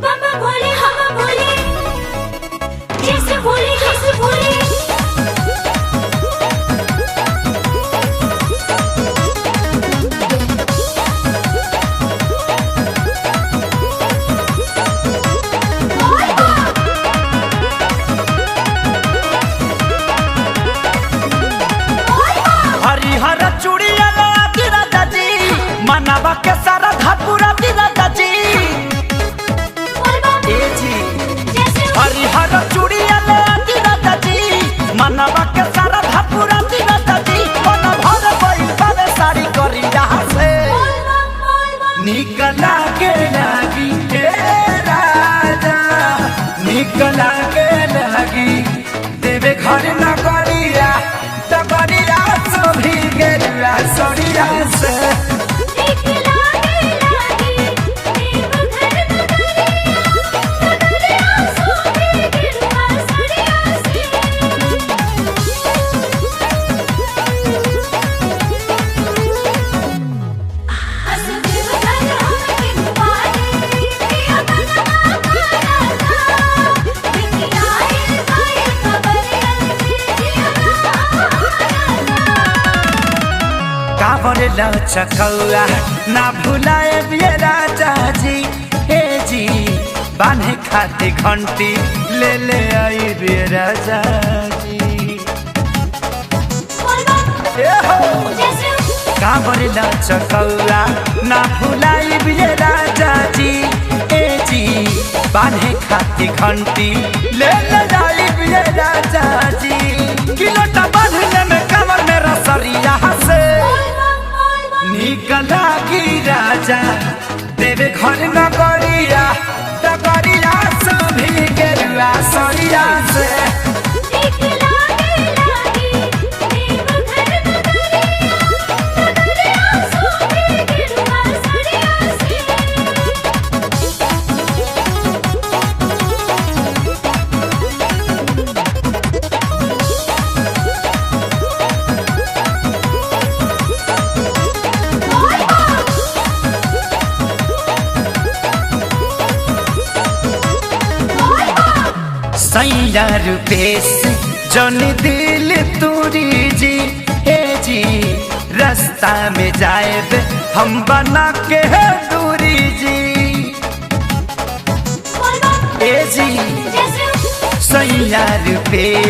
बाबा भोले हम भोले, जैसे भोले जैसे भोले। हरिहर चूड़िया राजा जी, मनवा के सारा धापुरा राजा जी। ए जी हरिहर चूड़िया राजा जी, मनवा के सारा धापुरा राजा जी। मन भर गइल बावे साड़ी करिया से, निकला के लागी हे राजा, निकला के लागी देवे घर न करिया तबरिया सभी गेरुआ सरिया से। कांवरे लचकौआ ना भुलाए बिये राजा जी। हे जी बांधे खाते घंटी ले ले आई बिये राजा जी। कांवरे लचकौआ ना भुलाए बिये राजा जी। हे जी बांधे खाते घंटी ले ले आई बिये राजा जी। किलोटा बांधने में कमर में रसरिया से, निकला की राजा देवे घर न करिया तकरिया सभी गेरुआ सरिया से। सैया रुपेश जन दिल तुरी जी। हे जी रास्ता में जाए हम बना के दूरी जी। ए जी सैया रुपेश